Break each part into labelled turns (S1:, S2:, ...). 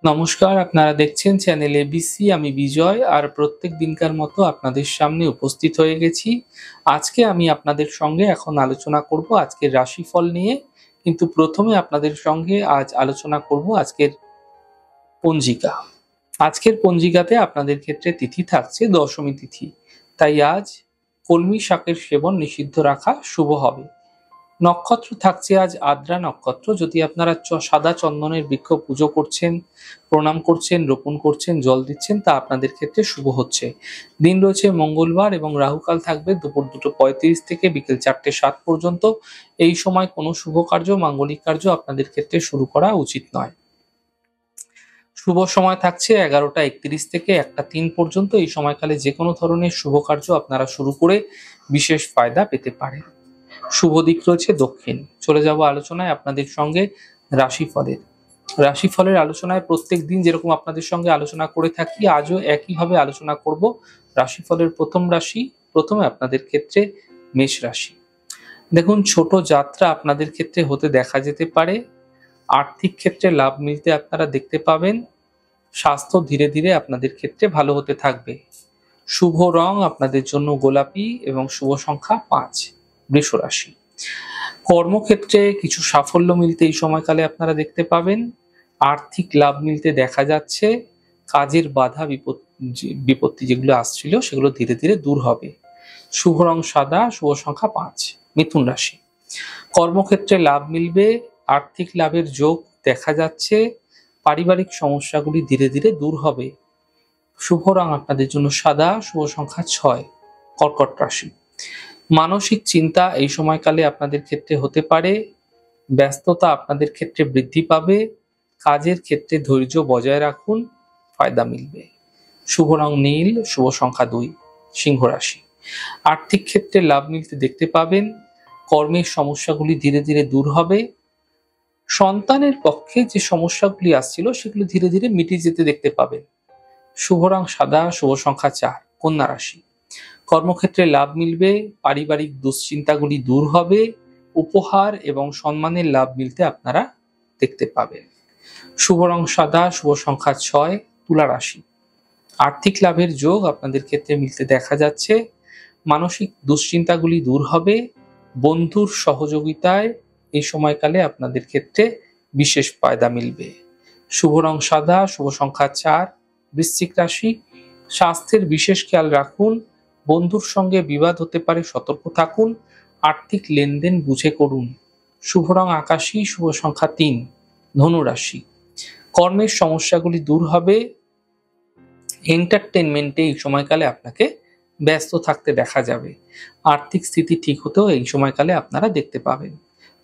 S1: নমস্কার, আপনারা দেখছেন চ্যানেল এবিসি। আমি বিজয় আর প্রত্যেক দিনকার মতো আপনাদের সামনে উপস্থিত হয়ে গেছি। আজকে আমি আপনাদের সঙ্গে এখন আলোচনা করব আজকের রাশিফল নিয়ে। কিন্তু প্রথমে আপনাদের সঙ্গে আজ আলোচনা করব আজকের পঞ্জিকা। আজকের পঞ্জিকাতে আপনাদের ক্ষেত্রে তিথি থাকছে দশমী তিথি। তাই আজ কলমি শাকের সেবন নিষিদ্ধ রাখা শুভ হবে। নক্ষত্র থাকছে আজ আদ্রা নক্ষত্র। যদি আপনারা সাদা চন্দনের বৃক্ষ পুজো করছেন, প্রণাম করছেন, রোপণ করছেন, জল দিচ্ছেন, তা আপনাদের ক্ষেত্রে শুভ হচ্ছে। দিন রয়েছে মঙ্গলবার এবং রাহুকাল থাকবে দুপুর 2:35 থেকে বিকেল 4:07 পর্যন্ত। এই সময় কোনো শুভ কার্য, মাঙ্গলিক কার্য আপনাদের ক্ষেত্রে শুরু করা উচিত নয়। শুভ সময় থাকছে 11:31 থেকে 1:03 পর্যন্ত। এই সময়কালে যে কোনো ধরনের শুভ কার্য আপনারা শুরু করে বিশেষ ফায়দা পেতে পারেন। শুভ দিক রয়েছে দক্ষিণ। চলে যাব আলোচনায় আপনাদের সঙ্গে রাশিফলের। রাশিফলের আলোচনায় প্রত্যেক দিন যেরকম আপনাদের সঙ্গে আলোচনা করে থাকি, আজও একইভাবে আলোচনা করব। রাশিফলের প্রথম রাশি, প্রথমে আপনাদের ক্ষেত্রে মেষ রাশি। দেখুন, ছোট যাত্রা আপনাদের ক্ষেত্রে হতে দেখা যেতে পারে। আর্থিক ক্ষেত্রে লাভ মিলতে আপনারা দেখতে পাবেন। স্বাস্থ্য ধীরে ধীরে আপনাদের ক্ষেত্রে ভালো হতে থাকবে। শুভ রং আপনাদের জন্য গোলাপি এবং শুভ সংখ্যা 5। বৃষ রাশি। কর্মক্ষেত্রে কিছু সাফল্য মিলতে এই সময়কালে আপনারা দেখতে পাবেন। আর্থিক লাভ মিলতে দেখা যাচ্ছে। কাজের বাধা বিপত্তি যেগুলো আসছিল সেগুলো ধীরে ধীরে দূর হবে। শুভ রং সাদা, শুভ সংখ্যা 5। মিথুন রাশি। কর্মক্ষেত্রে লাভ মিলবে, আর্থিক লাভের যোগ দেখা যাচ্ছে। পারিবারিক সমস্যাগুলি ধীরে ধীরে দূর হবে। শুভ রং আপনাদের জন্য সাদা, শুভ সংখ্যা 6। কর্কট রাশি। মানসিক চিন্তা এই সময়কালে আপনাদের ক্ষেত্রে হতে পারে। ব্যস্ততা আপনাদের ক্ষেত্রে বৃদ্ধি পাবে। কাজের ক্ষেত্রে ধৈর্য বজায় রাখুন, ফায়দা মিলবে। শুভ রং নীল, শুভ সংখ্যা 2। সিংহ রাশি। আর্থিক ক্ষেত্রে লাভ মিলতে দেখতে পাবেন। কর্মের সমস্যাগুলি ধীরে ধীরে দূর হবে। সন্তানের পক্ষে যে সমস্যাগুলি আসছিল সেগুলো ধীরে ধীরে মিটে যেতে দেখতে পাবেন। শুভ রং সাদা, শুভ সংখ্যা 4। কন্যা রাশি। কর্মক্ষেত্রে লাভ মিলবে, পারিবারিক দুশ্চিন্তাগুলি দূর হবে। উপহার এবং সম্মানের লাভ মিলতে আপনারা দেখতে পাবেন। শুভ রং সাদা, শুভ সংখ্যা 6। তুলা রাশি। আর্থিক লাভের যোগ আপনাদের ক্ষেত্রে মিলতে দেখা যাচ্ছে। মানসিক দুশ্চিন্তাগুলি দূর হবে। বন্ধুর সহযোগিতায় এই সময়কালে আপনাদের ক্ষেত্রে বিশেষ ফায়দা মিলবে। শুভ রং সাদা, শুভ সংখ্যা 4। বৃশ্চিক রাশি। স্বাস্থ্যের বিশেষ খেয়াল রাখুন। বন্ধুর সঙ্গে বিবাদ হতে পারে, সতর্ক থাকুন। আর্থিক লেনদেন বুঝে করুন। শুভ রং আকাশী, শুভ সংখ্যা 3। ধনু রাশি। কর্মের সমস্যাগুলি দূর হবে। এন্টারটেনমেন্টে এই সময়কালে আপনাকে ব্যস্ত থাকতে দেখা যাবে। আর্থিক স্থিতি ঠিক হতেও এই সময়কালে আপনারা দেখতে পাবেন।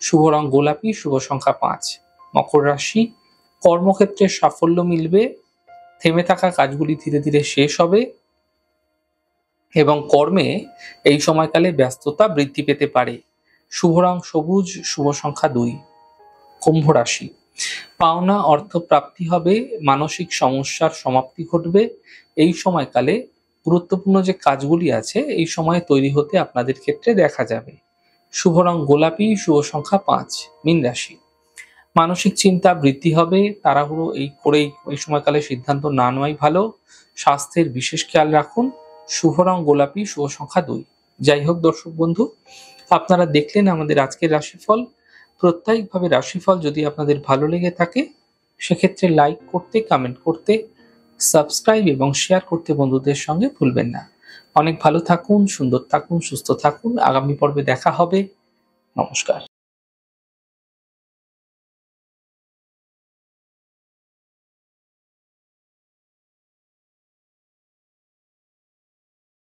S1: শুভ রং গোলাপি, শুভ সংখ্যা 5। মকর রাশি। কর্মক্ষেত্রে সাফল্য মিলবে। থেমে থাকা কাজগুলি ধীরে ধীরে শেষ হবে এবং কর্মে এই সময়কালে ব্যস্ততা বৃদ্ধি পেতে পারে। শুভ রং সবুজ, শুভ সংখ্যা 2। কুম্ভ রাশি। পাওনা অর্থ প্রাপ্তি হবে। মানসিক সমস্যার সমাপ্তি ঘটবে। এই সময়কালে গুরুত্বপূর্ণ যে কাজগুলি আছে এই সময়ে তৈরি হতে আপনাদের ক্ষেত্রে দেখা যাবে। শুভ রং গোলাপি, শুভ সংখ্যা 5। মীন রাশি। মানসিক চিন্তা বৃদ্ধি হবে। তাড়াহুড়ো এই সময়কালে সিদ্ধান্ত না নেওয়াই ভালো। স্বাস্থ্যের বিশেষ খেয়াল রাখুন। শুভ রং গোলাপি, শুভ সংখ্যা 2। যাই হোক দর্শক বন্ধু, আপনারা দেখলেন আমাদের আজকের রাশিফল। প্রত্যেকভাবে রাশিফল যদি আপনাদের ভালো লেগে থাকে সেক্ষেত্রে লাইক করতে, কমেন্ট করতে, সাবস্ক্রাইব এবং শেয়ার করতে বন্ধুদের সঙ্গে ভুলবেন না। অনেক ভালো থাকুন, সুন্দর থাকুন, সুস্থ থাকুন। আগামী পর্বে দেখা হবে। নমস্কার।